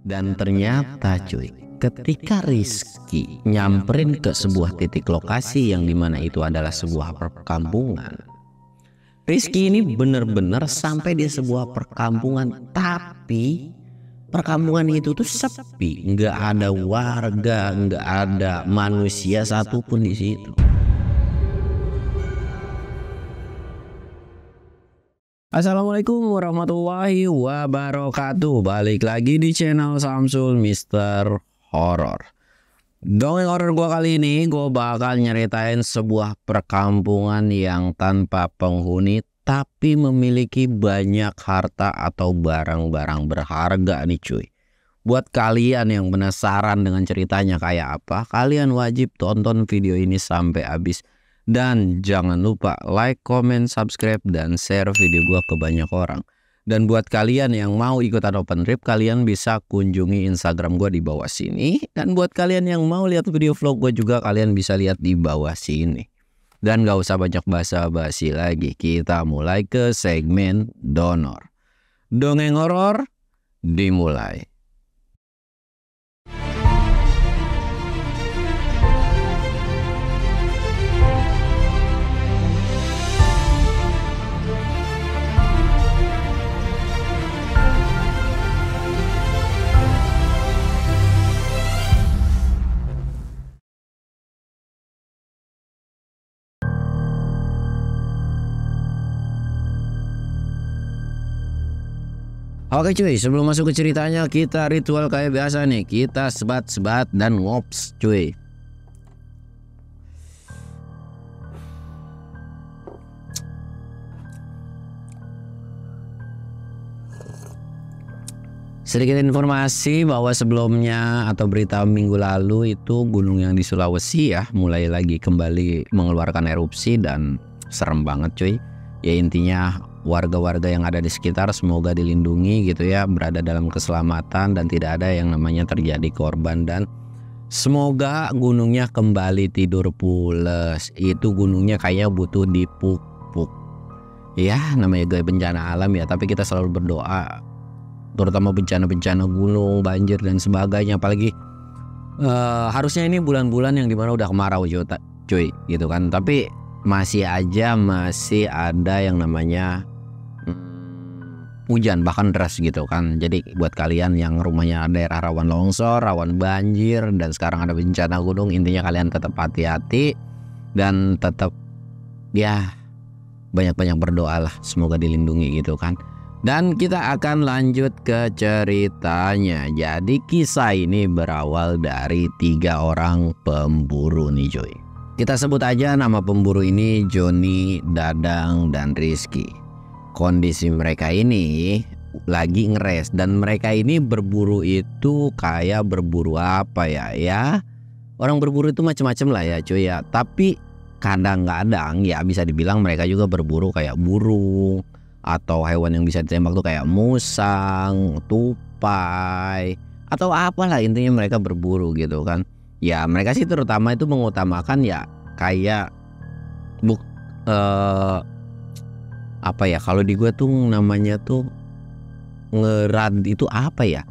Dan ternyata cuy, ketika Rizky nyamperin ke sebuah titik lokasi yang dimana itu adalah sebuah perkampungan, Rizky ini bener-bener sampai di sebuah perkampungan, tapi perkampungan itu tuh sepi, nggak ada warga, nggak ada manusia satupun di situ. Assalamualaikum warahmatullahi wabarakatuh. Balik lagi di channel Samsul Mister Horror. Dongeng horor gua kali ini gua bakal nyeritain sebuah perkampungan yang tanpa penghuni tapi memiliki banyak harta atau barang-barang berharga nih cuy. Buat kalian yang penasaran dengan ceritanya kayak apa, kalian wajib tonton video ini sampai habis. Dan jangan lupa like, comment, subscribe, dan share video gua ke banyak orang. Dan buat kalian yang mau ikutan open trip, kalian bisa kunjungi Instagram gua di bawah sini. Dan buat kalian yang mau lihat video vlog gua juga, kalian bisa lihat di bawah sini. Dan gak usah banyak basa-basi lagi, kita mulai ke segmen donor. Dongeng horor dimulai. Oke cuy, sebelum masuk ke ceritanya, kita ritual kayak biasa nih. Kita sebat-sebat dan ngops cuy. Sedikit informasi bahwa sebelumnya atau berita minggu lalu itu gunung yang di Sulawesi ya mulai lagi kembali mengeluarkan erupsi dan serem banget cuy. Ya intinya warga-warga yang ada di sekitar semoga dilindungi gitu ya, berada dalam keselamatan dan tidak ada yang namanya terjadi korban, dan semoga gunungnya kembali tidur pules. Itu gunungnya kayaknya butuh dipupuk ya, namanya gaya bencana alam ya, tapi kita selalu berdoa terutama bencana-bencana gunung, banjir dan sebagainya. Apalagi harusnya ini bulan-bulan yang dimana udah kemarau cuy gitu kan, tapi masih ada yang namanya hujan bahkan deras gitu kan. Jadi buat kalian yang rumahnya daerah rawan longsor, rawan banjir, dan sekarang ada bencana gunung, intinya kalian tetap hati-hati dan tetap ya banyak-banyak berdoa lah, semoga dilindungi gitu kan. Dan kita akan lanjut ke ceritanya. Jadi kisah ini berawal dari 3 orang pemburu nih cuy. Kita sebut aja nama pemburu ini Joni, Dadang, dan Rizky. Kondisi mereka ini lagi ngeres, dan mereka ini berburu itu kayak berburu apa ya? Orang berburu itu macam-macam lah ya cuy ya. Tapi kadang-kadang ya bisa dibilang mereka juga berburu kayak burung atau hewan yang bisa ditembak tuh kayak musang, tupai, atau apalah, intinya mereka berburu gitu kan. Ya mereka sih terutama itu mengutamakan ya kayak apa ya, kalau di gue tuh namanya tuh ngerad, itu apa ya,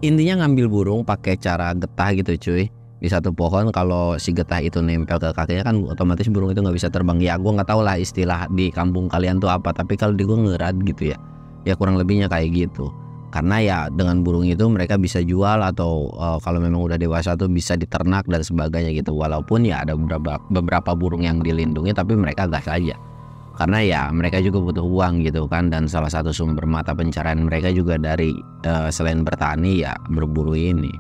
intinya ngambil burung pakai cara getah gitu cuy di satu pohon. Kalau si getah itu nempel ke kakinya kan otomatis burung itu nggak bisa terbang. Ya gue nggak tahu lah istilah di kampung kalian tuh apa, tapi kalau di gue ngerad gitu ya kurang lebihnya kayak gitu. Karena ya dengan burung itu mereka bisa jual atau kalau memang udah dewasa tuh bisa diternak dan sebagainya gitu. Walaupun ya ada beberapa burung yang dilindungi, tapi mereka gas aja. Karena ya mereka juga butuh uang gitu kan, dan salah satu sumber mata pencarian mereka juga dari selain bertani ya berburu ini.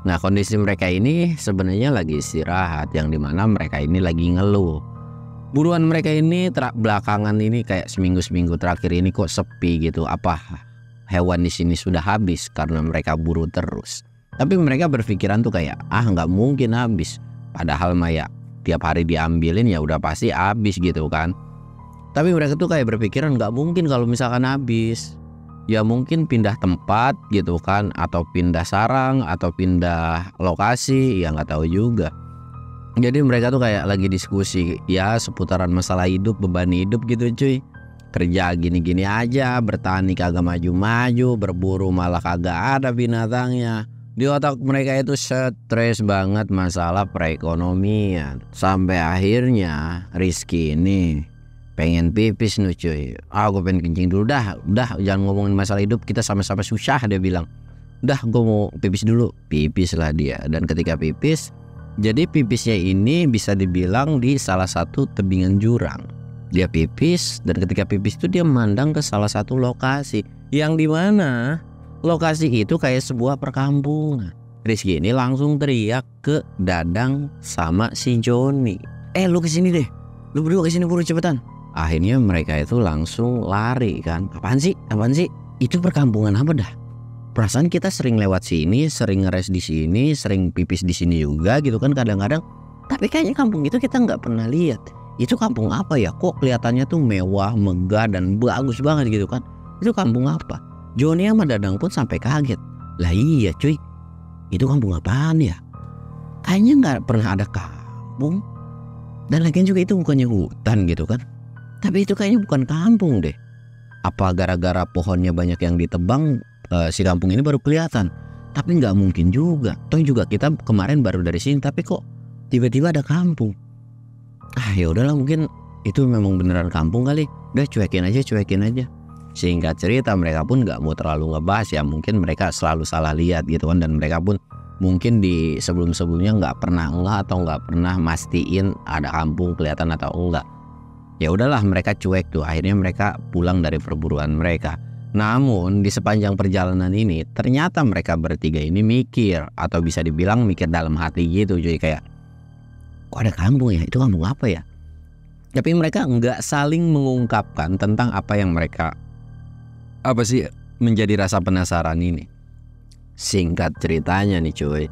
Nah kondisi mereka ini sebenarnya lagi istirahat, yang dimana mereka ini lagi ngeluh. Buruan mereka ini belakangan ini kayak seminggu terakhir ini kok sepi gitu. Apa hewan di sini sudah habis karena mereka buru terus? Tapi mereka berpikiran tuh kayak nggak mungkin habis. Padahal mah ya tiap hari diambilin ya udah pasti habis gitu kan. Tapi mereka tuh kayak berpikiran nggak mungkin kalau misalkan habis. Ya mungkin pindah tempat gitu kan, atau pindah sarang, atau pindah lokasi, ya nggak tahu juga. Jadi mereka tuh kayak lagi diskusi ya seputaran masalah hidup, beban hidup gitu cuy. kerja gini-gini aja, bertani kagak maju-maju, berburu malah kagak ada binatangnya. Di otak mereka itu stres banget masalah perekonomian. Sampai akhirnya Rizky ini pengen pipis nih cuy. Gue pengen kencing dulu dah. Udah jangan ngomongin masalah hidup, kita sama-sama susah, dia bilang. Udah gue mau pipis dulu. Pipis lah dia. Dan ketika pipis, jadi pipisnya ini bisa dibilang di salah satu tebingan jurang. Dia pipis, dan ketika pipis itu dia memandang ke salah satu lokasi, yang dimana lokasi itu kayak sebuah perkampungan. Rizky ini langsung teriak ke Dadang sama si Joni. Lu kesini deh, lu berdua kesini buru cepetan. Akhirnya mereka itu langsung lari kan. Apaan sih? Itu perkampungan apa dah? Perasaan kita sering lewat sini, sering ngeres di sini, sering pipis di sini juga gitu kan kadang-kadang. Tapi kayaknya kampung itu kita nggak pernah lihat. Itu kampung apa ya? Kok kelihatannya tuh mewah, megah dan bagus banget gitu kan? Itu kampung apa? Joni sama Dadang pun sampai kaget. Lah iya cuy, itu kampung apaan ya? Kayaknya nggak pernah ada kampung. Dan lagian juga itu bukannya hutan gitu kan? Tapi itu kayaknya bukan kampung deh. Apa gara-gara pohonnya banyak yang ditebang, si kampung ini baru kelihatan? Tapi nggak mungkin juga. Toh juga kita kemarin baru dari sini, tapi kok tiba-tiba ada kampung? Ya udahlah, mungkin itu memang beneran kampung kali. Udah cuekin aja. Singkat cerita mereka pun nggak mau terlalu ngebahas ya, mungkin mereka selalu salah lihat gitu kan, dan mereka pun mungkin di sebelumnya nggak pernah atau nggak pernah mastiin ada kampung kelihatan atau enggak. Ya udahlah, mereka cuek tuh. Akhirnya mereka pulang dari perburuan mereka. Namun di sepanjang perjalanan ini ternyata mereka bertiga ini mikir, atau bisa dibilang mikir dalam hati gitu cuy, kayak kok ada kampung ya, itu kampung apa ya? Tapi mereka nggak saling mengungkapkan tentang apa yang mereka menjadi rasa penasaran ini. Singkat ceritanya nih cuy,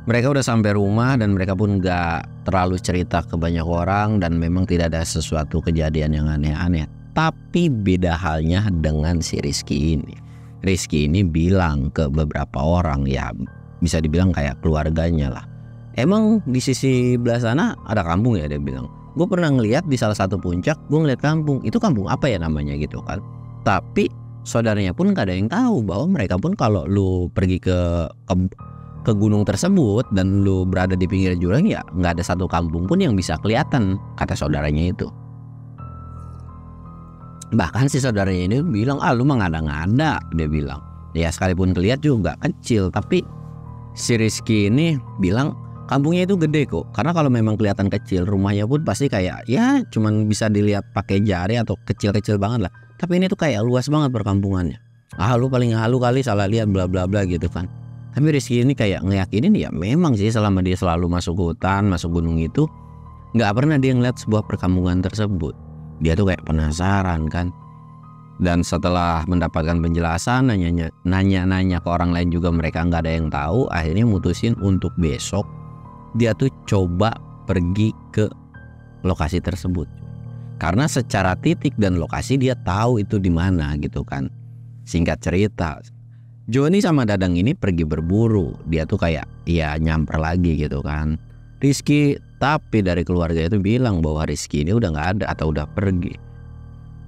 mereka udah sampai rumah dan mereka pun gak terlalu cerita ke banyak orang, dan memang tidak ada sesuatu kejadian yang aneh-aneh. Tapi beda halnya dengan si Rizky ini. Rizky ini bilang ke beberapa orang, ya bisa dibilang kayak keluarganya lah. Emang di sisi belah sana ada kampung ya, dia bilang. Gue pernah ngeliat di salah satu puncak, gue ngeliat kampung. Itu kampung apa ya namanya gitu kan. Tapi saudaranya pun gak ada yang tahu bahwa mereka pun kalau lu pergi ke gunung tersebut dan lu berada di pinggir jurang, ya nggak ada satu kampung pun yang bisa kelihatan, kata saudaranya itu. Bahkan si saudaranya ini bilang, lu mah ngada-ngada, dia bilang. Ya sekalipun kelihatan juga kecil. Tapi si Rizky ini bilang kampungnya itu gede kok, karena kalau memang kelihatan kecil, rumahnya pun pasti kayak ya cuman bisa dilihat pakai jari atau kecil-kecil banget lah. Tapi ini tuh kayak luas banget perkampungannya. Lu paling halu kali salah lihat bla bla bla gitu kan. Tapi Rizky ini kayak ngeyakinin ya memang sih selama dia selalu masuk hutan, masuk gunung itu nggak pernah dia ngeliat sebuah perkampungan tersebut. Dia tuh kayak penasaran kan. Dan setelah mendapatkan penjelasan, nanya-nanya ke orang lain juga mereka nggak ada yang tahu. Akhirnya mutusin untuk besok dia tuh coba pergi ke lokasi tersebut. Karena secara titik dan lokasi dia tahu itu di mana gitu kan. Singkat cerita, Joni sama Dadang ini pergi berburu. Dia tuh kayak ya nyamper lagi gitu kan Rizky, tapi dari keluarga itu bilang bahwa Rizky ini udah nggak ada atau udah pergi.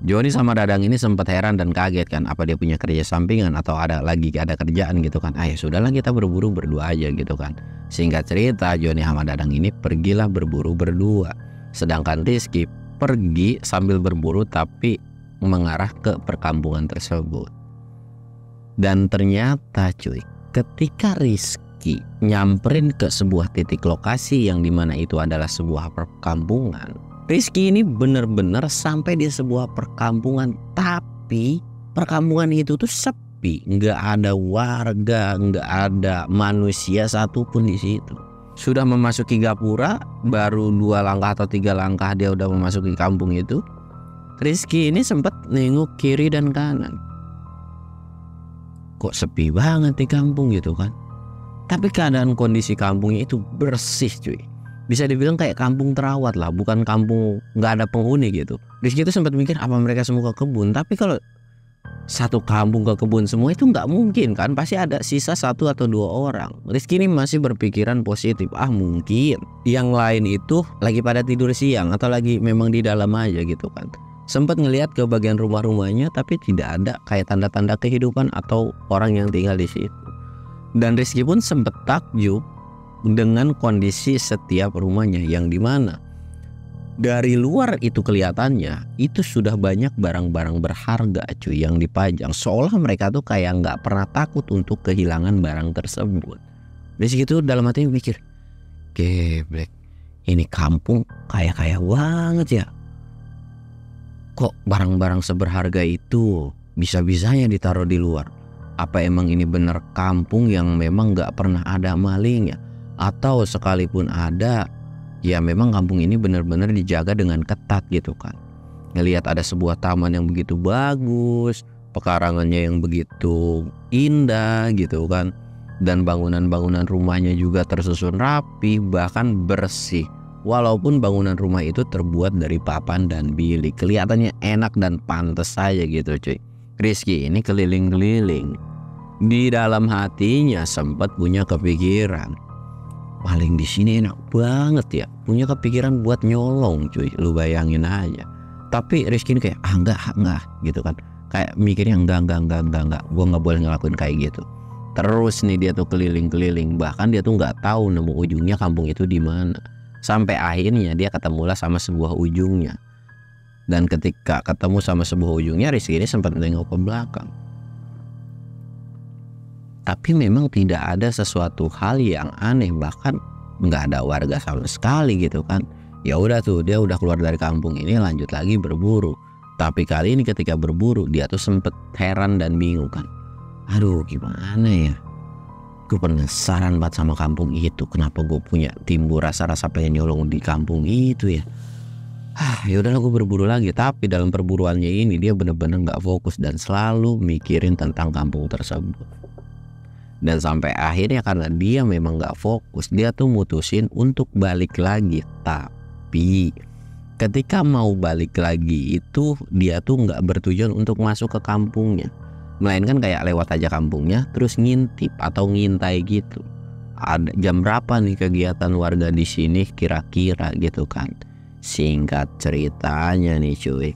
Joni sama Dadang ini sempat heran dan kaget kan, apa dia punya kerja sampingan atau ada kerjaan gitu kan. Ya sudahlah, kita berburu berdua aja gitu kan. Singkat cerita, Joni sama Dadang ini pergilah berburu berdua, sedangkan Rizky pergi sambil berburu tapi mengarah ke perkampungan tersebut. Dan ternyata cuy, ketika Rizky nyamperin ke sebuah titik lokasi yang dimana itu adalah sebuah perkampungan, Rizky ini bener-bener sampai di sebuah perkampungan, tapi perkampungan itu tuh sepi, nggak ada warga, nggak ada manusia satupun di situ. Sudah memasuki gapura, baru 2 langkah atau 3 langkah dia udah memasuki kampung itu. Rizky ini sempat nengok kiri dan kanan. Kok sepi banget di kampung gitu kan. Tapi keadaan kondisi kampungnya itu bersih cuy. Bisa dibilang kayak kampung terawat lah, bukan kampung nggak ada penghuni gitu. Rizky itu sempat mikir apa mereka semua ke kebun. Tapi kalau satu kampung ke kebun semua itu nggak mungkin kan, pasti ada sisa 1 atau 2 orang. Rizky ini masih berpikiran positif, mungkin yang lain itu lagi pada tidur siang atau lagi memang di dalam aja gitu kan. Sempat ngelihat ke bagian rumah-rumahnya tapi tidak ada kayak tanda-tanda kehidupan atau orang yang tinggal di situ. Dan Rizky pun sempat takjub dengan kondisi setiap rumahnya, yang dimana dari luar itu kelihatannya itu sudah banyak barang-barang berharga cuy yang dipajang, seolah mereka tuh kayak nggak pernah takut untuk kehilangan barang tersebut. Rizky tuh dalam hati mikir, geblek, ini kampung kaya-kaya banget ya. Kok barang-barang seberharga itu bisa-bisanya ditaruh di luar? Apa emang ini bener kampung yang memang gak pernah ada malingnya? Atau sekalipun ada, ya memang kampung ini bener-bener dijaga dengan ketat gitu kan. Ngelihat ada sebuah taman yang begitu bagus, pekarangannya yang begitu indah gitu kan. Dan bangunan-bangunan rumahnya juga tersusun rapi, bahkan bersih. Walaupun bangunan rumah itu terbuat dari papan dan bilik, kelihatannya enak dan pantas saja gitu cuy. Rizky ini keliling-keliling. Di dalam hatinya sempat punya kepikiran, paling di sini enak banget ya. Punya kepikiran buat nyolong cuy, lu bayangin aja. Tapi Rizky ini kayak enggak gitu kan. Kayak mikirnya enggak. Gua nggak boleh ngelakuin kayak gitu. Terus nih dia tuh keliling-keliling, bahkan dia tuh nggak tahu nemu ujungnya kampung itu di mana. Sampai akhirnya dia ketemulah sama sebuah ujungnya. Dan ketika ketemu sama sebuah ujungnya, Rizky ini sempat nengok ke belakang. Tapi memang tidak ada sesuatu hal yang aneh, bahkan nggak ada warga sama sekali gitu kan. Ya udah tuh, dia udah keluar dari kampung ini, lanjut lagi berburu. Tapi kali ini ketika berburu, dia tuh sempet heran dan bingung kan. Aduh, gimana ya? Gue penasaran banget sama kampung itu. Kenapa gue punya timbul rasa-rasa pengen nyolong di kampung itu ya? Ya udahlah, gue berburu lagi. Tapi dalam perburuannya ini dia bener-bener nggak fokus dan selalu mikirin tentang kampung tersebut. Dan sampai akhirnya karena dia memang nggak fokus, dia tuh mutusin untuk balik lagi. Tapi ketika mau balik lagi itu dia tuh nggak bertujuan untuk masuk ke kampungnya, melainkan kayak lewat aja kampungnya terus ngintip atau ngintai gitu. Ada jam berapa nih kegiatan warga di sini kira-kira gitu kan. Singkat ceritanya nih cuy,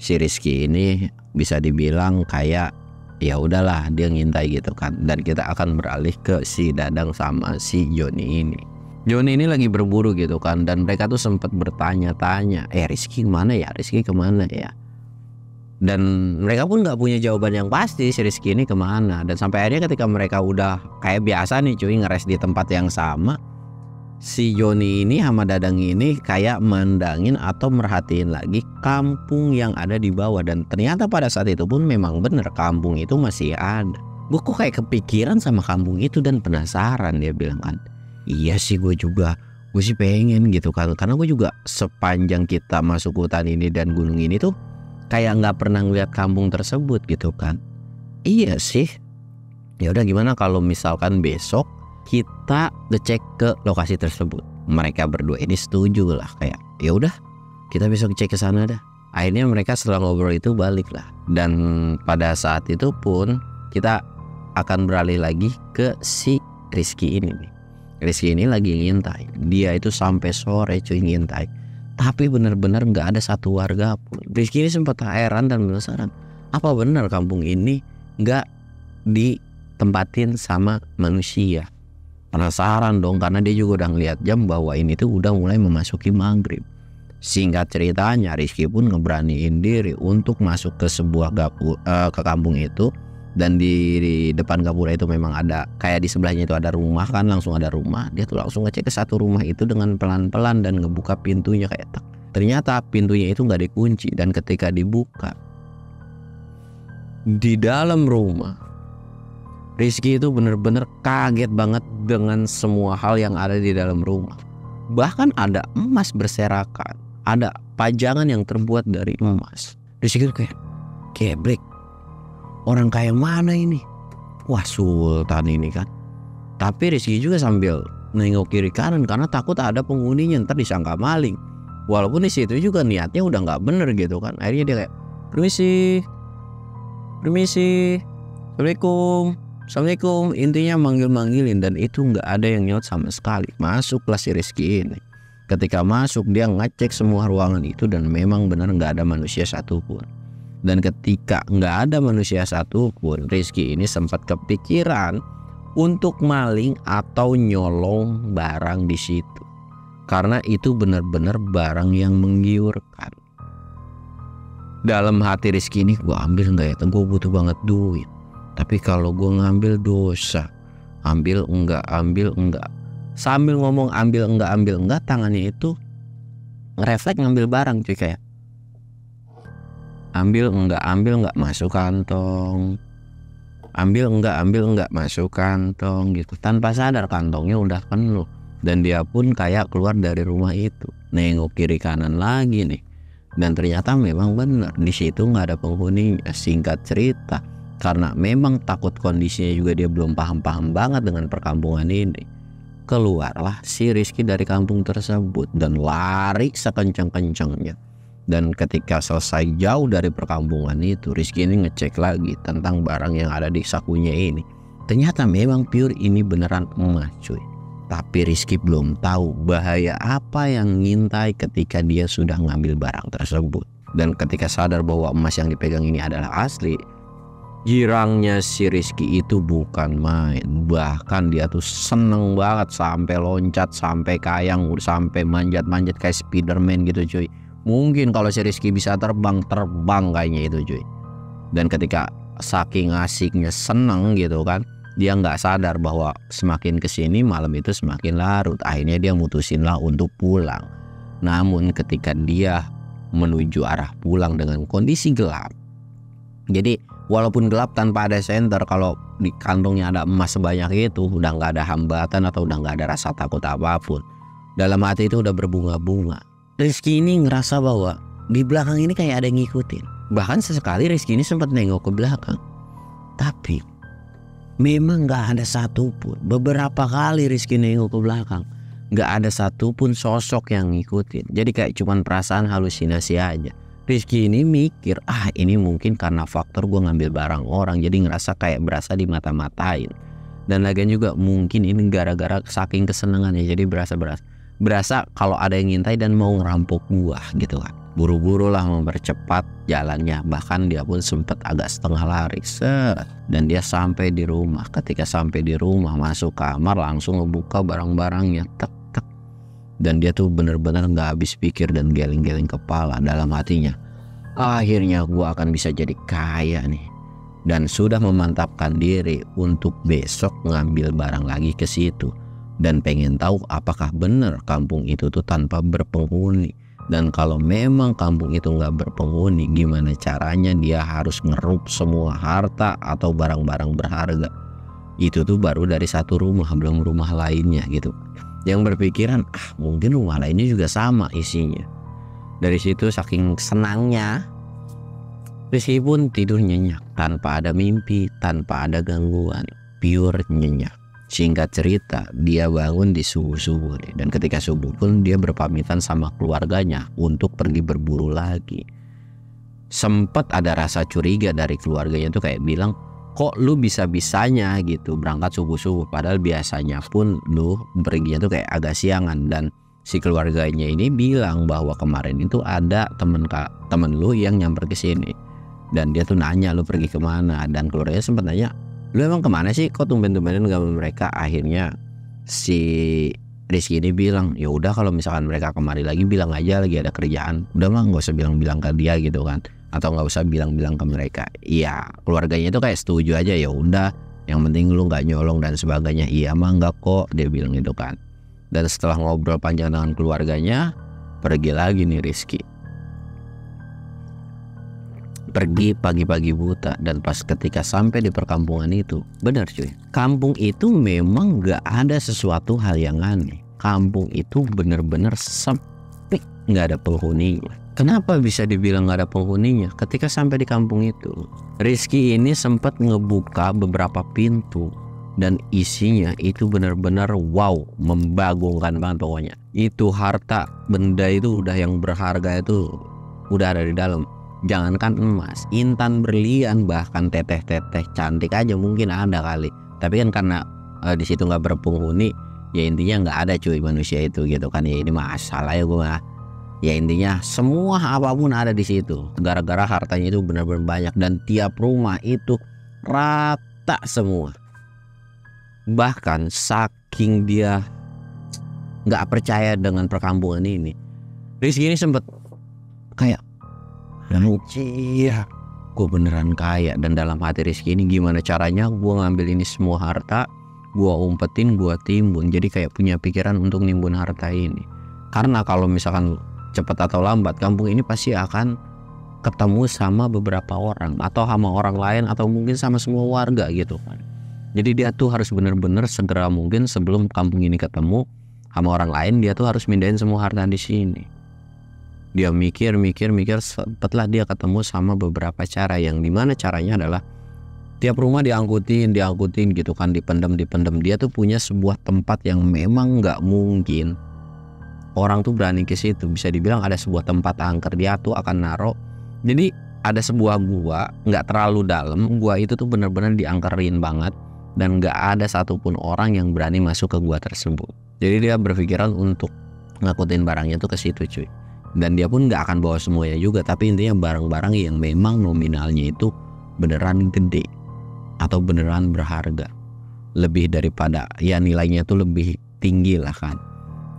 si Rizky ini bisa dibilang kayak ya udahlah dia ngintai gitu kan. Dan kita akan beralih ke si Dadang sama si Joni ini. Joni ini lagi berburu gitu kan, dan mereka tuh sempat bertanya-tanya, Rizky kemana ya, Rizky kemana ya. Dan mereka pun nggak punya jawaban yang pasti si Rizky ini kemana. Dan sampai akhirnya ketika mereka udah kayak biasa nih cuy ngeres di tempat yang sama, si Joni ini sama Dadang ini kayak mandangin atau merhatiin lagi kampung yang ada di bawah. Dan ternyata pada saat itu pun memang bener kampung itu masih ada. Gue kok kayak kepikiran sama kampung itu dan penasaran, dia bilang kan. Iya sih gue juga, gue sih pengen gitu kan. Karena gue juga sepanjang kita masuk hutan ini dan gunung ini tuh kayak nggak pernah ngeliat kampung tersebut gitu kan. Iya sih. Ya udah, gimana kalau misalkan besok kita ngecek ke lokasi tersebut. Mereka berdua ini setuju lah, kayak ya udah kita besok cek ke sana dah. Akhirnya mereka setelah ngobrol itu balik lah. Dan pada saat itu pun kita akan beralih lagi ke si Rizky ini nih. Rizky ini lagi ngintai. Dia itu sampai sore cuy ngintai. Tapi benar-benar nggak ada satu warga pun. Rizky ini sempat heran dan penasaran. Apa benar kampung ini nggak ditempatin sama manusia? Penasaran dong, karena dia juga udah ngeliat jam bahwa ini tuh udah mulai memasuki maghrib. Singkat ceritanya, Rizky pun ngeberaniin diri untuk masuk ke sebuah ke kampung itu. Dan di depan gapura itu memang ada, kayak di sebelahnya itu ada rumah kan, langsung ada rumah. Dia tuh langsung ngecek ke satu rumah itu dengan pelan-pelan dan ngebuka pintunya kayak tak. Ternyata pintunya itu nggak dikunci, dan ketika dibuka di dalam rumah, Rizky itu bener-bener kaget banget dengan semua hal yang ada di dalam rumah. Bahkan ada emas berserakan, ada pajangan yang terbuat dari emas. Rizky itu kayak geblek, orang kayak mana ini? Wah, sultan ini kan. Tapi Rizky juga sambil nengok kiri kanan karena takut ada penghuninya ntar disangka maling. Walaupun di situ juga niatnya udah nggak bener gitu kan. Akhirnya dia kayak permisi, assalamualaikum. Intinya manggil-manggilin, dan itu nggak ada yang nyaut sama sekali. Masuklah si Rizky ini. Ketika masuk dia ngecek semua ruangan itu dan memang benar nggak ada manusia satupun. Dan ketika nggak ada manusia satupun, Rizky ini sempat kepikiran untuk maling atau nyolong barang di situ. Karena itu benar-benar barang yang menggiurkan. Dalam hati Rizky ini, gue ambil nggak ya? Gue butuh banget duit. Tapi kalau gue ngambil dosa. Ambil enggak. Sambil ngomong ambil enggak, tangannya itu refleks ngambil barang cuy, kayak ambil enggak masuk kantong. Ambil enggak masuk kantong gitu. Tanpa sadar kantongnya udah penuh. Dan dia pun kayak keluar dari rumah itu, nengok kiri kanan lagi nih. Dan ternyata memang benar di situ nggak ada penghuninya. Singkat cerita, karena memang takut kondisinya juga dia belum paham banget dengan perkampungan ini, keluarlah si Rizky dari kampung tersebut dan lari sekencang-kencangnya. Dan ketika selesai jauh dari perkampungan itu, Rizky ini ngecek lagi tentang barang yang ada di sakunya ini. Ternyata memang pure ini beneran emas cuy. Tapi Rizky belum tahu bahaya apa yang ngintai ketika dia sudah ngambil barang tersebut. Dan ketika sadar bahwa emas yang dipegang ini adalah asli, girangnya si Rizky itu bukan main. Bahkan dia tuh seneng banget sampai loncat, sampai kayang, sampai manjat-manjat kayak Spiderman gitu cuy. Mungkin kalau si Rizky bisa terbang kayaknya itu cuy. Dan ketika saking asiknya seneng gitu kan, dia nggak sadar bahwa semakin kesini malam itu semakin larut. Akhirnya dia mutusin lah untuk pulang. Namun ketika dia menuju arah pulang dengan kondisi gelap, jadi walaupun gelap tanpa ada senter, kalau di kantongnya ada emas sebanyak itu, udah nggak ada hambatan atau udah nggak ada rasa takut apapun. Dalam hati itu udah berbunga-bunga. Rizky ini ngerasa bahwa di belakang ini kayak ada yang ngikutin. Bahkan sesekali Rizky ini sempat nengok ke belakang, tapi memang gak ada satupun. Beberapa kali Rizky nengok ke belakang, gak ada satupun sosok yang ngikutin. Jadi kayak cuman perasaan halusinasi aja. Rizky ini mikir, ini mungkin karena faktor gue ngambil barang orang, jadi ngerasa kayak berasa dimata-matain. Dan lagian juga mungkin ini gara-gara saking kesenangannya, jadi berasa kalau ada yang ngintai dan mau ngerampok gua gitu kan. Buru-buru lah mempercepat jalannya. Bahkan dia pun sempat agak setengah lari. Dan dia sampai di rumah. Ketika sampai di rumah, masuk kamar langsung ngebuka barang-barangnya. Tek. Dan dia tuh bener-bener gak habis pikir dan geleng-geleng kepala dalam hatinya. Akhirnya gua akan bisa jadi kaya nih. Dan sudah memantapkan diri untuk besok ngambil barang lagi ke situ. Dan pengen tahu apakah benar kampung itu tuh tanpa berpenghuni. Dan kalau memang kampung itu nggak berpenghuni, gimana caranya dia harus ngerup semua harta atau barang-barang berharga. Itu tuh baru dari satu rumah, belum rumah lainnya gitu. Yang berpikiran, mungkin rumah lainnya juga sama isinya. Dari situ saking senangnya, Rizky pun tidur nyenyak tanpa ada mimpi, tanpa ada gangguan, pure nyenyak. Singkat cerita, dia bangun di subuh-subuh nih. Dan ketika subuh pun dia berpamitan sama keluarganya untuk pergi berburu lagi. Sempet ada rasa curiga dari keluarganya tuh kayak bilang, kok lu bisa-bisanya gitu berangkat subuh-subuh, padahal biasanya pun lu perginya tuh kayak agak siangan. Dan si keluarganya ini bilang bahwa kemarin itu ada temen lu yang nyamper ke sini. Dan dia tuh nanya, lu pergi kemana? Dan keluarganya sempat nanya, lu emang kemana sih, kok tumben-tumbenin gak mereka? Akhirnya si Rizky ini bilang, ya udah kalau misalkan mereka kemari lagi bilang aja lagi ada kerjaan. Udah mah nggak usah bilang-bilang ke dia gitu kan, atau nggak usah bilang-bilang ke mereka. Iya, keluarganya itu kayak setuju aja, ya udah yang penting lu nggak nyolong dan sebagainya. Iya mah nggak kok, dia bilang gitu kan. Dan setelah ngobrol panjang dengan keluarganya, pergi lagi nih Rizky. Pergi pagi-pagi buta. Dan pas ketika sampai di perkampungan itu, benar cuy, kampung itu memang gak ada sesuatu hal yang aneh. Kampung itu bener-bener sepi, gak ada penghuninya. Kenapa bisa dibilang gak ada penghuninya? Ketika sampai di kampung itu, Rizky ini sempat ngebuka beberapa pintu, dan isinya itu benar-benar wow, membagongkan banget pokoknya. Itu harta benda itu udah yang berharga itu udah ada di dalam. Jangankan emas, intan berlian, bahkan teteh-teteh cantik aja mungkin ada kali. Tapi kan karena di situ nggak berpenghuni, Ya intinya nggak ada cuy manusia itu gitu kan, ya ini masalah ya gue mah. Ya intinya semua apapun ada di situ gara-gara hartanya itu benar-benar banyak, dan tiap rumah itu rata semua. Bahkan saking dia nggak percaya dengan perkampungan ini, Rizky ini sempet kayak anjir gue beneran kaya. Dan dalam hati Rizky ini, gimana caranya gue ngambil ini semua harta, gue umpetin, gue timbun. Jadi kayak punya pikiran untuk nimbun harta ini, karena kalau misalkan cepat atau lambat kampung ini pasti akan ketemu sama beberapa orang, atau sama orang lain, atau mungkin sama semua warga gitu kan. Jadi dia tuh harus bener-bener segera mungkin sebelum kampung ini ketemu sama orang lain, dia tuh harus mindahin semua harta di sini. Dia mikir, sempatlah dia ketemu sama beberapa cara, yang dimana caranya adalah tiap rumah diangkutin gitu kan, dipendem. Dia tuh punya sebuah tempat yang memang nggak mungkin orang tuh berani ke situ. Bisa dibilang ada sebuah tempat angker, dia tuh akan naruh. Jadi ada sebuah gua, nggak terlalu dalam, gua itu tuh bener-bener diangkerin banget, dan nggak ada satupun orang yang berani masuk ke gua tersebut. Jadi dia berpikiran untuk ngakutin barangnya tuh ke situ cuy. Dan dia pun nggak akan bawa semuanya juga, tapi intinya barang-barang yang memang nominalnya itu beneran gede atau beneran berharga, lebih daripada ya nilainya tuh lebih tinggi lah kan.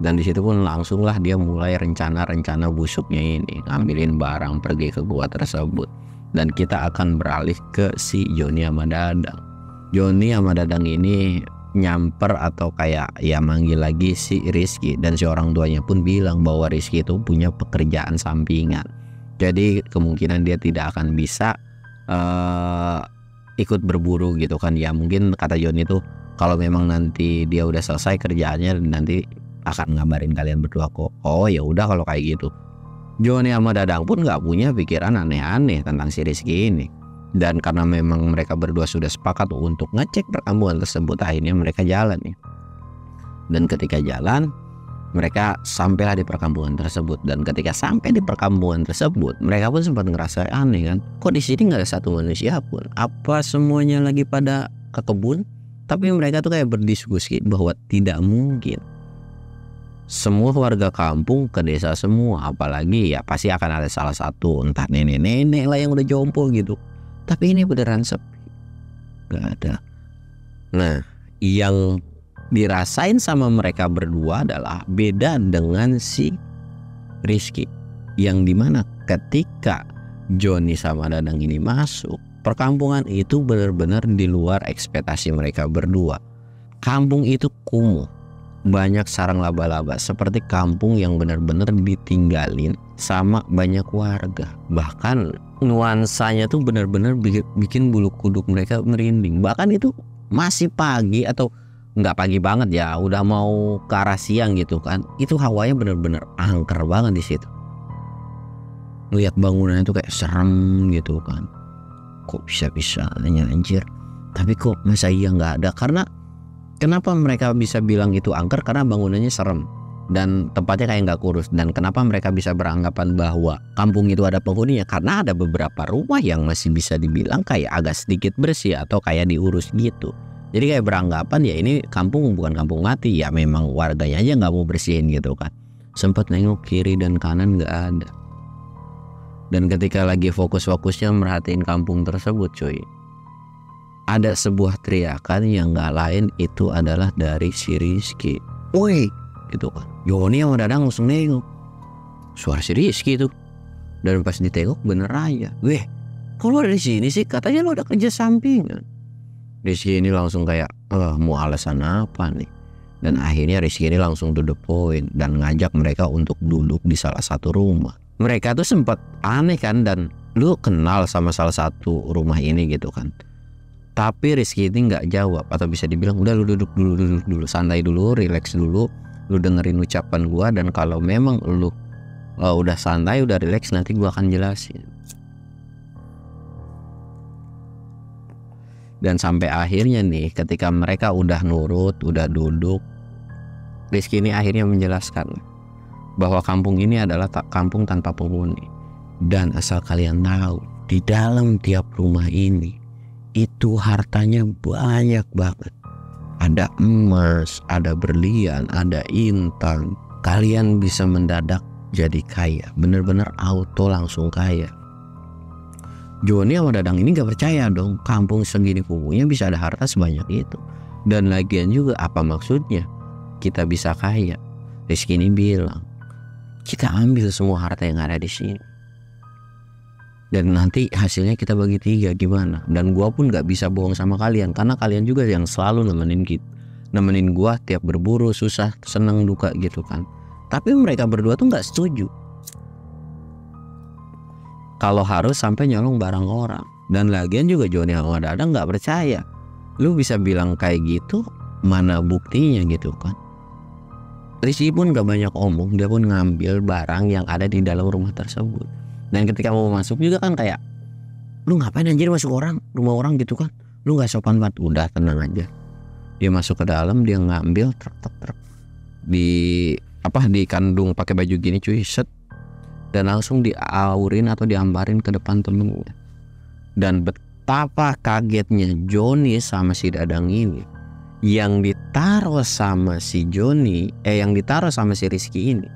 Dan di situ pun langsung lah dia mulai rencana busuknya ini, ngambilin barang pergi ke gua tersebut. Dan kita akan beralih ke si Joni sama Dadang. Joni sama Dadang ini nyamper atau kayak ya manggil lagi si Rizky, dan si orang tuanya pun bilang bahwa Rizky itu punya pekerjaan sampingan. Jadi kemungkinan dia tidak akan bisa ikut berburu gitu kan. Ya mungkin kata Joni itu kalau memang nanti dia udah selesai kerjaannya nanti akan ngabarin kalian berdua kok. Oh ya udah kalau kayak gitu. Joni sama Dadang pun nggak punya pikiran aneh-aneh tentang si Rizky ini. Dan karena memang mereka berdua sudah sepakat untuk ngecek perkampungan tersebut, akhirnya mereka jalan nih. Dan ketika jalan, mereka sampailah di perkampungan tersebut. Dan ketika sampai di perkampungan tersebut, mereka pun sempat ngerasa aneh kan. Kok di sini nggak ada satu manusia pun? Apa semuanya lagi pada ke kebun? Tapi mereka tuh kayak berdiskusi bahwa tidak mungkin semua warga kampung ke desa semua. Apalagi ya pasti akan ada salah satu, entah nenek-nenek lah yang udah jompo gitu. Tapi ini beneran sepi, gak ada. Nah, yang dirasain sama mereka berdua adalah beda dengan si Rizky, yang dimana ketika Joni sama Dadang ini masuk, perkampungan itu benar-benar di luar ekspektasi mereka berdua. Kampung itu kumuh, banyak sarang laba-laba, seperti kampung yang benar-benar ditinggalin sama banyak warga. Bahkan nuansanya tuh benar-benar bikin bulu kuduk mereka merinding. Bahkan itu masih pagi atau nggak pagi banget ya, udah mau ke arah siang gitu kan. Itu hawanya benar-benar angker banget di situ. Lihat bangunan itu kayak serem gitu kan. Kok bisa-bisanya anjir. Tapi kok masa iya nggak ada? Karena kenapa mereka bisa bilang itu angker? Karena bangunannya serem dan tempatnya kayak nggak kurus. Dan kenapa mereka bisa beranggapan bahwa kampung itu ada penghuninya? Karena ada beberapa rumah yang masih bisa dibilang kayak agak sedikit bersih atau kayak diurus gitu. Jadi kayak beranggapan ya ini kampung bukan kampung mati, ya memang warganya aja nggak mau bersihin gitu kan. Sempat nengok kiri dan kanan nggak ada. Dan ketika lagi fokus-fokusnya merhatiin kampung tersebut cuy, ada sebuah teriakan yang nggak lain itu adalah dari si Rizky. Woi gitu kan. Joni sama Dadang langsung nengok, suara si Rizky tuh. Dan pas ditengok bener aja. Weh, kok lu ada di sini sih? Katanya lu ada kerja sampingan. Rizky ini langsung kayak mau alasan apa nih? Dan akhirnya Rizky ini langsung to the point dan ngajak mereka untuk duduk di salah satu rumah. Mereka tuh sempat aneh kan, dan lu kenal sama salah satu rumah ini gitu kan. Tapi Rizky ini nggak jawab, atau bisa dibilang udah lu duduk dulu, santai dulu, relax dulu, lu dengerin ucapan gua, dan kalau memang lu udah santai, udah relax, nanti gua akan jelasin. Dan sampai akhirnya nih, ketika mereka udah nurut, udah duduk, Rizky ini akhirnya menjelaskan bahwa kampung ini adalah kampung tanpa penghuni. Dan asal kalian tahu, di dalam tiap rumah ini itu hartanya banyak banget. ada emas, ada berlian, ada intan. Kalian bisa mendadak jadi kaya, bener-bener auto langsung kaya. Joni sama Dadang ini gak percaya dong, kampung segini kumuhnya bisa ada harta sebanyak itu. Dan lagian juga apa maksudnya kita bisa kaya? Rizky ini bilang, kita ambil semua harta yang ada di sini, dan nanti hasilnya kita bagi 3, gimana? Dan gua pun gak bisa bohong sama kalian, karena kalian juga yang selalu nemenin gua tiap berburu, susah, senang, duka gitu kan. Tapi mereka berdua tuh gak setuju kalau harus sampai nyolong barang orang. Dan lagian juga Joni sama Dadang gak percaya. Lu bisa bilang kayak gitu, mana buktinya gitu kan. Rizky pun gak banyak omong, dia pun ngambil barang yang ada di dalam rumah tersebut. Dan ketika mau masuk juga kan kayak, lu ngapain anjir masuk rumah orang gitu kan, lu gak sopan banget. Udah, tenang aja. Dia masuk ke dalam, dia ngambil truk di kandung pakai baju gini cuy, set, dan langsung diaurin atau diambarin ke depan temennya. Dan betapa kagetnya Joni sama si Dadang ini. Yang ditaruh sama si Rizky ini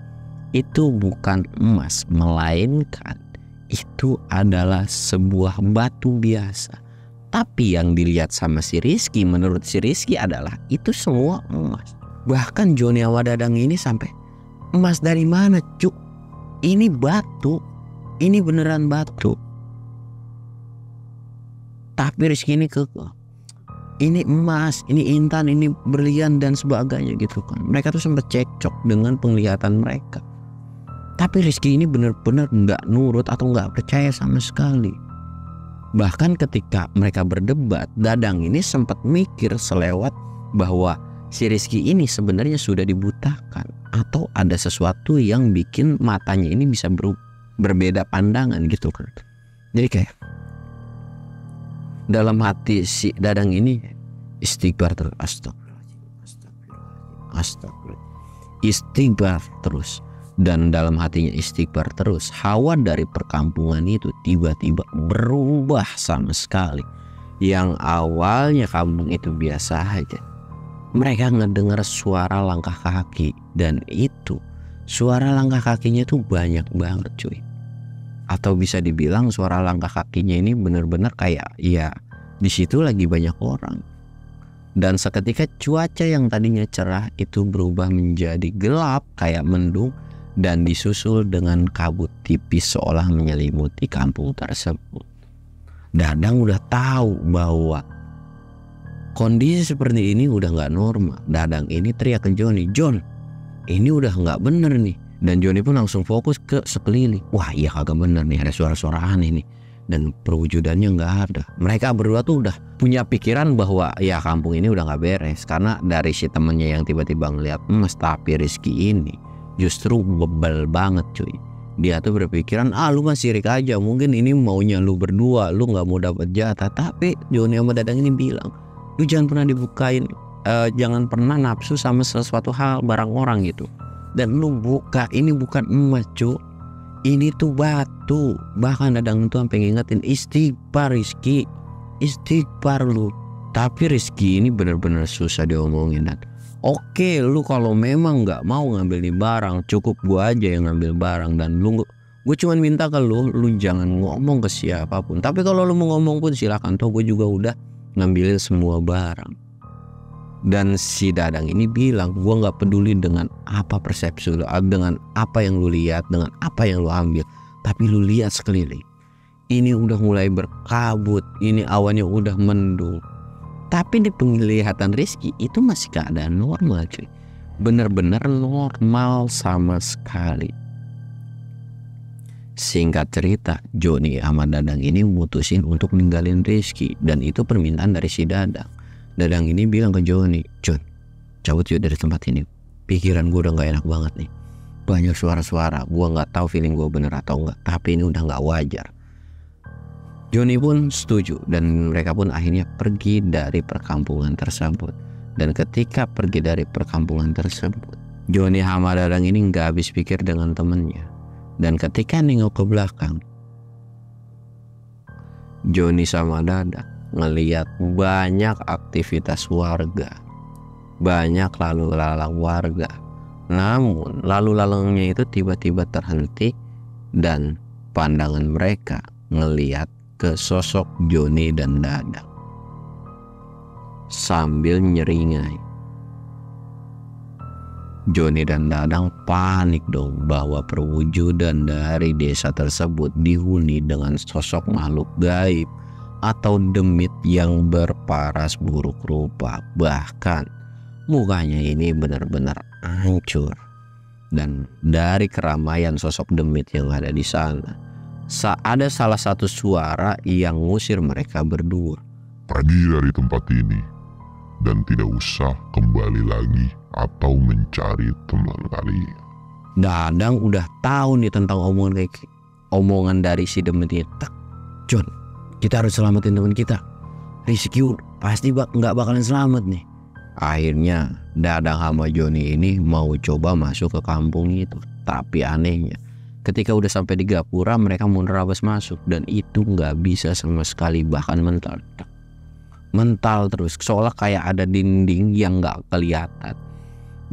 itu bukan emas, melainkan itu adalah sebuah batu biasa. Tapi yang dilihat sama si Rizky, menurut si Rizky adalah itu semua emas. Bahkan Joni sama Dadang ini sampai, emas dari mana cuk? Ini batu, ini beneran batu. Tapi Rizky ini kekeh, ini emas, ini intan, ini berlian dan sebagainya gitu kan. Mereka tuh sempat cekcok dengan penglihatan mereka. Tapi Rizky ini bener-bener gak nurut atau gak percaya sama sekali. Bahkan ketika mereka berdebat, Dadang ini sempat mikir selewat bahwa si Rizky ini sebenarnya sudah dibutakan, atau ada sesuatu yang bikin matanya ini bisa berbeda pandangan gitu kan. Jadi kayak dalam hati si Dadang ini istighfar terus, astagfirullah, istighfar terus. Dan dalam hatinya istighfar terus, hawa dari perkampungan itu tiba-tiba berubah sama sekali. Yang awalnya kampung itu biasa aja, mereka ngedengar suara langkah kaki, dan itu suara langkah kakinya tuh banyak banget cuy. Atau bisa dibilang suara langkah kakinya ini bener-bener kayak ya di situ lagi banyak orang. Dan seketika cuaca yang tadinya cerah itu berubah menjadi gelap kayak mendung, dan disusul dengan kabut tipis seolah menyelimuti kampung tersebut. Dadang udah tahu bahwa kondisi seperti ini udah gak normal. Dadang ini teriak ke Joni, "Jon, ini udah gak bener nih." Dan Joni pun langsung fokus ke sekeliling. Wah iya kagak bener nih, ada suara-suara aneh nih. Dan perwujudannya gak ada. Mereka berdua tuh udah punya pikiran bahwa ya kampung ini udah gak beres. Karena dari si temennya yang tiba-tiba ngeliat emas, tapi Rizky ini justru bebel banget cuy. Dia tuh berpikiran, lu mah sirik aja, mungkin ini maunya lu berdua, lu gak mau dapat jatah. Tapi Joni sama Dadang ini bilang, lu jangan pernah dibukain, jangan pernah nafsu sama sesuatu hal barang orang gitu. Dan lu buka, ini bukan emas cu, ini tuh batu. Bahkan Dadang tuh sampai ngingetin, istighfar Rizky, istighfar lu. Tapi Rizky ini bener-bener susah diomongin. Dan oke, lu kalau memang nggak mau ngambil nih barang, cukup gua aja yang ngambil barang. Dan gue cuman minta ke lu jangan ngomong ke siapapun. Tapi kalau lu mau ngomong pun silakan, toh gue juga udah ngambilin semua barang. Dan si Dadang ini bilang, gue nggak peduli dengan apa persepsi lu, dengan apa yang lu lihat, dengan apa yang lu ambil, tapi lu lihat sekeliling. Ini udah mulai berkabut, ini awannya udah mendung. Tapi di penglihatan Rizky itu masih keadaan normal cuy. Bener-bener normal sama sekali. Singkat cerita, Joni sama Dadang ini mutusin untuk ninggalin Rizky. Dan itu permintaan dari si Dadang. Dadang ini bilang ke Joni, "Jon, cabut yuk dari tempat ini. Pikiran gue udah gak enak banget nih. Banyak suara-suara, gue gak tahu feeling gue bener atau enggak, tapi ini udah gak wajar." Joni pun setuju dan mereka pun akhirnya pergi dari perkampungan tersebut. Dan ketika pergi dari perkampungan tersebut, Joni sama Dadang ini gak habis pikir dengan temennya. Dan ketika nengok ke belakang, Joni sama Dadang ngeliat banyak aktivitas warga banyak lalu lalang warga. Namun lalu lalangnya itu tiba-tiba terhenti dan pandangan mereka ngeliat ke sosok Joni dan Dadang sambil nyeringai. Joni dan Dadang panik dong bahwa perwujudan dari desa tersebut dihuni dengan sosok makhluk gaib atau demit yang berparas buruk rupa. Bahkan mukanya ini benar-benar hancur. Dan dari keramaian sosok demit yang ada di sana, ada salah satu suara yang ngusir mereka berdua. Pergi dari tempat ini dan tidak usah kembali lagi atau mencari teman kalian. Dadang udah tahu nih tentang omongan dari si demit itu. John, kita harus selamatin teman kita. Rizky pasti nggak bakalan selamat nih. Akhirnya Dadang sama Joni ini mau coba masuk ke kampung itu. Tapi anehnya, ketika udah sampai di gapura, mereka mau nerabas masuk dan itu nggak bisa sama sekali, bahkan mental terus, seolah kayak ada dinding yang nggak kelihatan.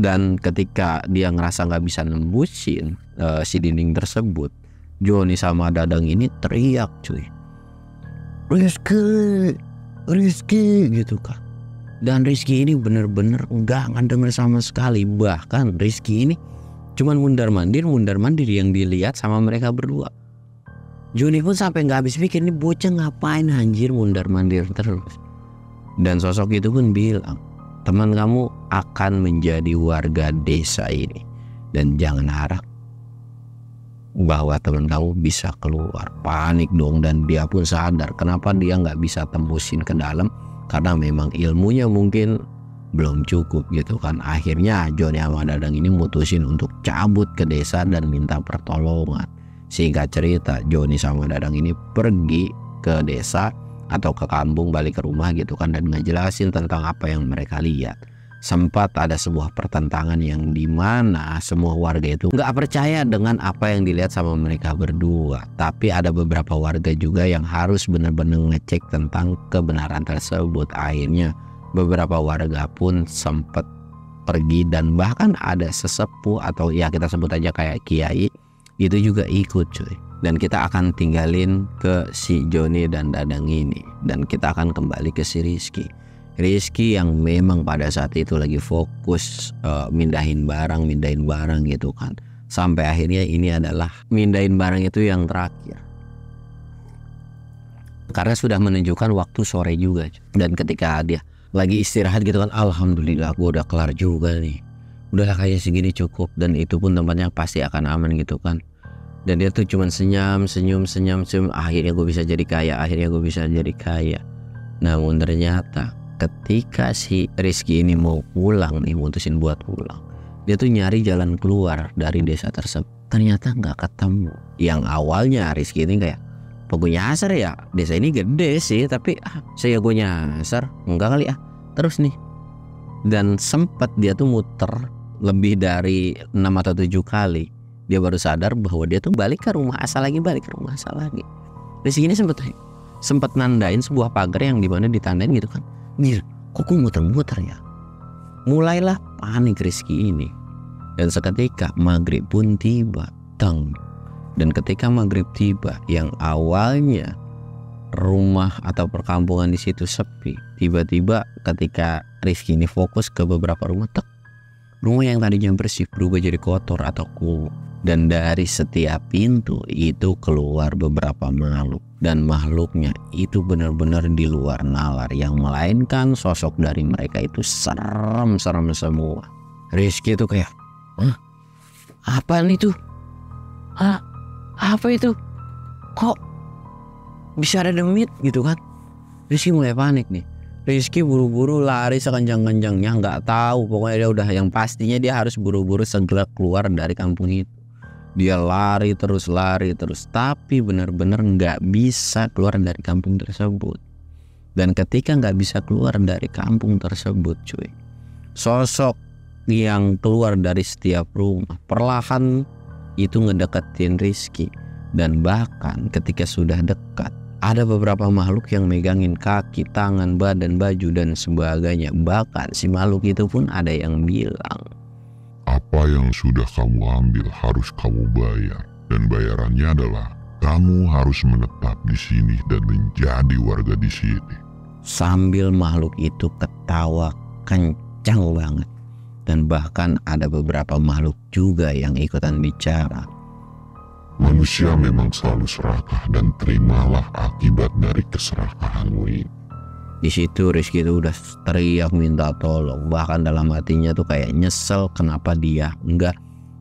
Dan ketika dia ngerasa nggak bisa nembusin si dinding tersebut, Joni sama Dadang ini teriak, cuy, Rizky gitu kan. Dan Rizky ini bener-bener nggak ngedenger sama sekali. Bahkan Rizky ini cuman mundar-mandir yang dilihat sama mereka berdua. Joni pun sampai nggak habis pikir, nih bocah ngapain anjir mundar-mandir terus. Dan sosok itu pun bilang, teman kamu akan menjadi warga desa ini dan jangan harap bahwa teman kamu bisa keluar. Panik dong, dan dia pun sadar kenapa dia nggak bisa tembusin ke dalam, karena memang ilmunya mungkin belum cukup gitu kan. Akhirnya Joni sama Dadang ini mutusin untuk cabut ke desa dan minta pertolongan. Singkat cerita, Joni sama Dadang ini pergi ke desa atau ke kampung, balik ke rumah gitu kan, dan ngejelasin tentang apa yang mereka lihat. Sempat ada sebuah pertentangan yang dimana semua warga itu nggak percaya dengan apa yang dilihat sama mereka berdua. Tapi ada beberapa warga juga yang harus benar-benar ngecek tentang kebenaran tersebut. Akhirnya beberapa warga pun sempat pergi, dan bahkan ada sesepuh atau ya kita sebut aja kayak kiai itu juga ikut, cuy. Dan kita akan tinggalin ke si Joni dan Dadang ini, dan kita akan kembali ke si Rizky yang memang pada saat itu lagi fokus mindahin barang gitu kan. Sampai akhirnya ini adalah mindahin barang itu yang terakhir, karena sudah menunjukkan waktu sore juga. Dan ketika dia lagi istirahat gitu kan, alhamdulillah gue udah kelar juga nih, udahlah kayak segini cukup, dan itu pun tempatnya pasti akan aman gitu kan. Dan dia tuh cuman senyum, akhirnya gue bisa jadi kaya. Namun ternyata ketika si Rizky ini mau pulang nih, mutusin buat pulang, dia tuh nyari jalan keluar dari desa tersebut, ternyata nggak ketemu. Yang awalnya Rizky ini kayak, apa gue nyasar ya, desa ini gede sih, tapi saya gue nyasar enggak kali terus nih. Dan sempat dia tuh muter lebih dari 6 atau 7 kali, dia baru sadar bahwa dia tuh balik ke rumah asal lagi. Rizky ini sempat nandain sebuah pagar yang dimana ditandain gitu kan, mir kok gue muter-muter ya. Mulailah panik Rizky ini, dan seketika maghrib pun tiba. Dan ketika maghrib tiba, yang awalnya rumah atau perkampungan di situ sepi, tiba-tiba ketika Rizky ini fokus ke beberapa rumah, rumah yang tadinya bersih berubah jadi kotor atau kumuh. Dan dari setiap pintu itu keluar beberapa makhluk, dan makhluknya itu benar-benar di luar nalar, yang melainkan sosok dari mereka itu serem semua. Rizky itu kayak, apaan itu? Apa itu? Kok bisa ada demit gitu kan? Rizky mulai panik nih. Rizky buru-buru lari sekencang-kencangnya, nggak tahu, pokoknya dia udah, yang pastinya dia harus buru-buru segera keluar dari kampung itu. Dia lari terus, tapi benar-benar nggak bisa keluar dari kampung tersebut. Dan ketika nggak bisa keluar dari kampung tersebut, cuy, sosok yang keluar dari setiap rumah perlahan itu ngedeketin Rizky. Dan bahkan ketika sudah dekat, Ada beberapa makhluk yang megangin kaki, tangan, badan, baju, dan sebagainya. Bahkan si makhluk itu pun ada yang bilang, apa yang sudah kamu ambil harus kamu bayar. Dan bayarannya adalah kamu harus menetap di sini dan menjadi warga di sini. Sambil makhluk itu ketawa kencang banget. Dan bahkan ada beberapa makhluk juga yang ikutan bicara. Manusia memang selalu serakah dan terimalah akibat dari keserakahanmu ini. Di situ Rizky itu udah teriak minta tolong. Bahkan dalam hatinya tuh kayak nyesel kenapa dia nggak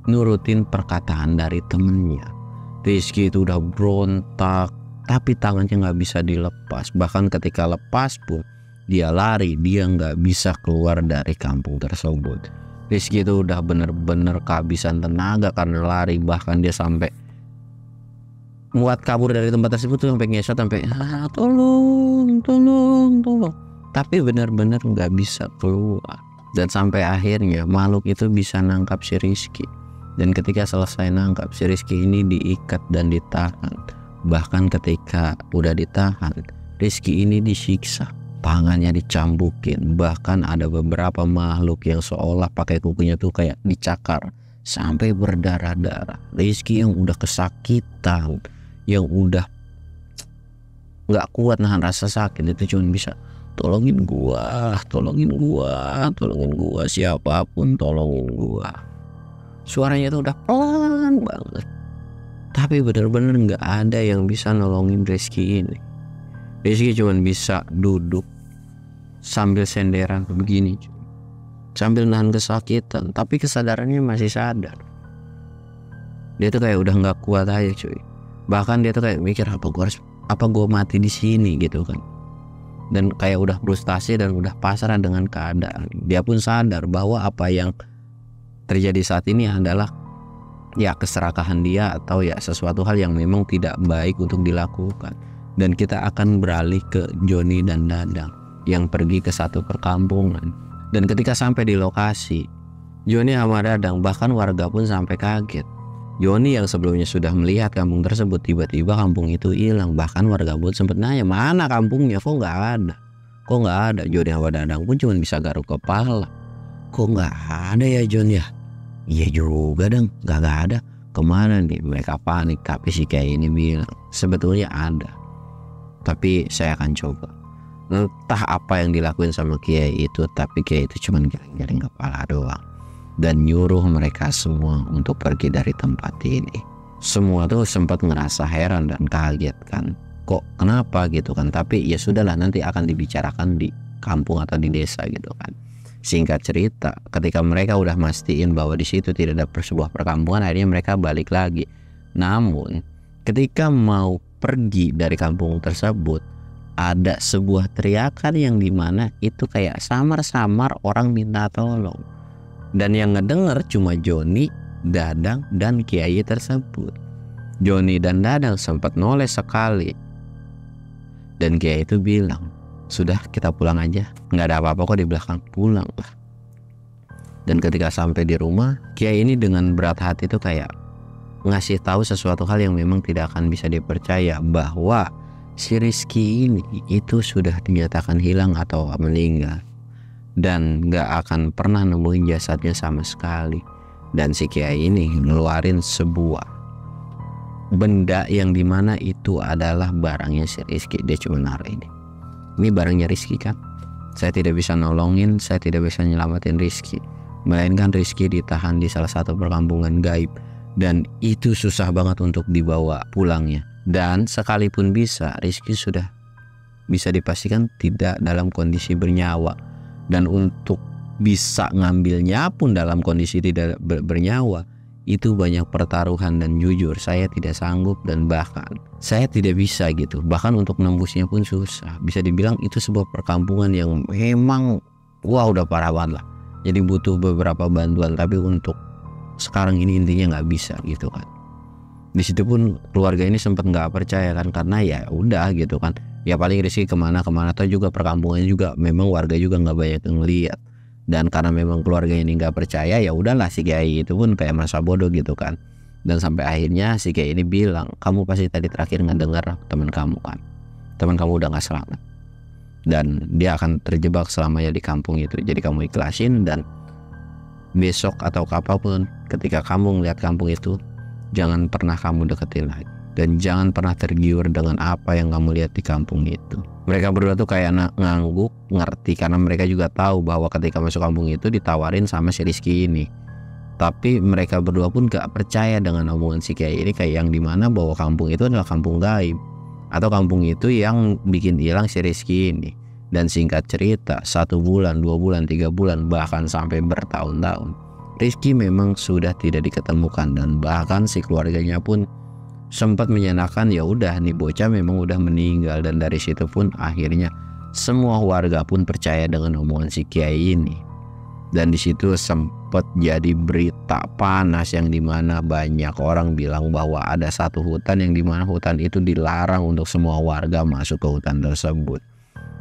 nurutin perkataan dari temennya. Rizky itu udah berontak, tapi tangannya nggak bisa dilepas. Bahkan ketika lepas pun dia lari, dia nggak bisa keluar dari kampung tersebut. Rizky itu udah bener-bener kehabisan tenaga karena lari. Bahkan dia sampai muat kabur dari tempat tersebut tuh sampai ngesot, sampai tolong. Tapi benar-benar nggak bisa keluar. Dan sampai akhirnya makhluk itu bisa nangkap si Rizky. Dan ketika selesai nangkap, si Rizky ini diikat dan ditahan. Bahkan ketika udah ditahan, Rizky ini disiksa, tangannya dicambukin. Bahkan ada beberapa makhluk yang seolah pakai kukunya tuh kayak dicakar sampai berdarah-darah. Rizky yang udah kesakitan, yang udah nggak kuat nahan rasa sakit, itu cuma bisa tolongin gua, siapapun tolongin gua. Suaranya tuh udah pelan banget, tapi bener-bener nggak ada yang bisa nolongin Rizky ini. Rizky cuma bisa duduk sambil senderan begini, sambil nahan kesakitan, tapi kesadarannya masih sadar. Dia tuh kayak udah nggak kuat aja cuy. Bahkan dia tuh kayak mikir apa gue mati di sini gitu kan. Dan kayak udah frustasi dan udah pasrah dengan keadaan. Dia pun sadar bahwa apa yang terjadi saat ini adalah ya keserakahan dia, atau ya sesuatu hal yang memang tidak baik untuk dilakukan. Dan kita akan beralih ke Joni dan Dadang yang pergi ke satu perkampungan. Dan ketika sampai di lokasi, Joni sama Dadang bahkan warga pun sampai kaget. Joni yang sebelumnya sudah melihat kampung tersebut, tiba-tiba kampung itu hilang. Bahkan warga pun sempat nanya, mana kampungnya, kok nggak ada. Joni sama Dadang pun cuma bisa garuk kepala. Kok nggak ada ya Jon ya? Iya juga Dang, nggak ada. Kemana nih? Mereka panik. Tapi si kayak ini bilang sebetulnya ada, tapi saya akan coba. Entah apa yang dilakuin sama Kiai itu, tapi Kiai itu cuma geleng-geleng kepala doang dan nyuruh mereka semua untuk pergi dari tempat ini. Semua tuh sempat ngerasa heran dan kaget kan, kok kenapa gitu kan. Tapi ya sudahlah, nanti akan dibicarakan di kampung atau di desa gitu kan. Singkat cerita, ketika mereka udah mastiin bahwa di situ tidak ada sebuah perkampungan, akhirnya mereka balik lagi. Namun ketika mau pergi dari kampung tersebut, ada sebuah teriakan yang dimana itu kayak samar-samar orang minta tolong. Dan yang ngedenger cuma Joni, Dadang, dan Kiai tersebut. Joni dan Dadang sempat noleh sekali. Dan Kiai itu bilang, sudah kita pulang aja, nggak ada apa-apa kok di belakang, pulang lah. Dan ketika sampai di rumah, Kiai ini dengan berat hati itu kayak ngasih tahu sesuatu hal yang memang tidak akan bisa dipercaya, bahwa si Rizky ini itu sudah dinyatakan hilang atau meninggal dan gak akan pernah nemuin jasadnya sama sekali. Dan si Kiai ini ngeluarin sebuah benda yang dimana itu adalah barangnya si Rizky. Dia cuma naruh ini barangnya Rizky kan, saya tidak bisa nolongin, saya tidak bisa nyelamatin Rizky, melainkan Rizky ditahan di salah satu perkampungan gaib. Dan itu susah banget untuk dibawa pulangnya. Dan sekalipun bisa, Rizky sudah bisa dipastikan tidak dalam kondisi bernyawa. Dan untuk bisa ngambilnya pun dalam kondisi tidak bernyawa, itu banyak pertaruhan. Dan jujur saya tidak sanggup, dan bahkan saya tidak bisa gitu. Bahkan untuk nembusnya pun susah. Bisa dibilang itu sebuah perkampungan yang memang wah udah parah banget lah. Jadi butuh beberapa bantuan, tapi untuk sekarang ini intinya nggak bisa gitu kan. Di situ pun keluarga ini sempat nggak percaya kan, karena ya udah gitu kan, ya paling Rizky kemana atau juga perkampungannya juga memang warga juga nggak banyak yang ngeliat. Dan karena memang keluarga ini nggak percaya, ya udahlah si Kiai itu pun kayak merasa bodoh gitu kan. Dan sampai akhirnya si Kiai ini bilang, kamu pasti tadi terakhir ngedengar teman kamu kan, teman kamu udah nggak selamat dan dia akan terjebak selamanya di kampung itu. Jadi kamu ikhlasin, dan besok atau kapanpun ketika kamu ngeliat kampung itu, jangan pernah kamu deketin lagi, dan jangan pernah tergiur dengan apa yang kamu lihat di kampung itu. Mereka berdua tuh kayak ngangguk, ngerti, karena mereka juga tahu bahwa ketika masuk kampung itu ditawarin sama si Rizky ini. Tapi mereka berdua pun gak percaya dengan omongan si Kiai ini, kayak yang dimana bahwa kampung itu adalah kampung gaib, atau kampung itu yang bikin hilang si Rizky ini. Dan singkat cerita, 1 bulan, 2 bulan, 3 bulan, bahkan sampai bertahun-tahun, Rizky memang sudah tidak diketemukan. Dan bahkan si keluarganya pun sempat menyatakan ya udah nih bocah memang udah meninggal. Dan dari situ pun akhirnya semua warga pun percaya dengan omongan si Kiai ini. Dan di situ sempat jadi berita panas yang dimana banyak orang bilang bahwa ada satu hutan yang dimana hutan itu dilarang untuk semua warga masuk ke hutan tersebut.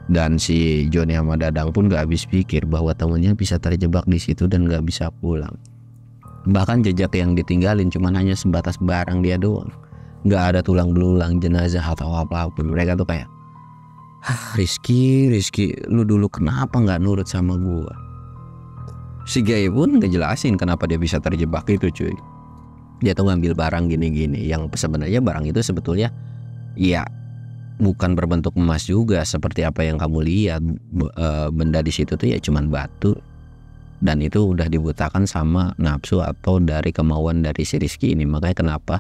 Dan si Joni sama Dadang pun gak habis pikir bahwa temennya bisa terjebak di situ dan gak bisa pulang. Bahkan jejak yang ditinggalin cuman hanya sebatas barang dia doang, gak ada tulang belulang, jenazah atau apapun. Mereka tuh kayak, Rizky, lu dulu kenapa gak nurut sama gua? Si Kiai pun ngejelasin kenapa dia bisa terjebak itu cuy. Dia tuh ngambil barang gini-gini, yang sebenarnya barang itu sebetulnya ya bukan berbentuk emas juga seperti apa yang kamu lihat. Benda di situ tuh ya cuman batu, dan itu udah dibutakan sama nafsu atau dari kemauan dari si Rizky ini. Makanya kenapa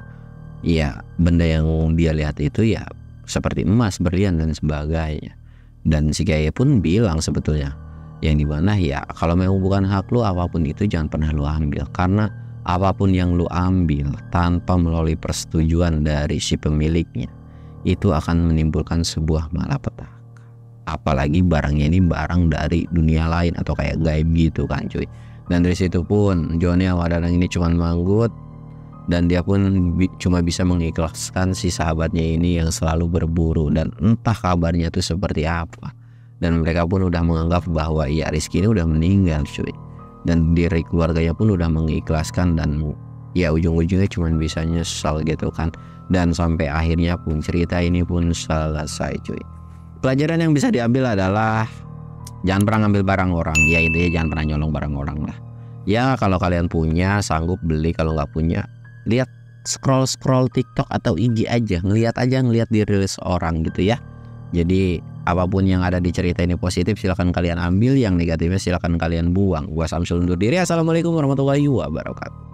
ya benda yang dia lihat itu ya seperti emas, berlian dan sebagainya. Dan si Kiai pun bilang sebetulnya yang dimana ya kalau memang bukan hak lu, apapun itu jangan pernah lu ambil, karena apapun yang lu ambil tanpa melalui persetujuan dari si pemiliknya itu akan menimbulkan sebuah malapetaka. Apalagi barangnya ini barang dari dunia lain atau kayak gaib gitu kan cuy. Dan dari situ pun Joni sama Dadang ini cuman manggut, dan dia pun cuma bisa mengikhlaskan si sahabatnya ini yang selalu berburu, dan entah kabarnya tuh seperti apa. Dan mereka pun udah menganggap bahwa ya Rizky ini udah meninggal cuy, dan diri keluarganya pun udah mengikhlaskan, dan ya ujung-ujungnya cuma bisa nyesal gitu kan. Dan sampai akhirnya pun cerita ini pun selesai cuy. Pelajaran yang bisa diambil adalah jangan pernah ngambil barang orang. Ya intinya jangan pernah nyolong barang orang lah. Ya kalau kalian punya sanggup beli, kalau nggak punya lihat scroll TikTok atau IG aja, ngelihat di reels orang gitu ya. Jadi apapun yang ada di cerita ini positif silahkan kalian ambil, yang negatifnya silahkan kalian buang. Gua Samsul undur diri. Assalamualaikum warahmatullahi wabarakatuh.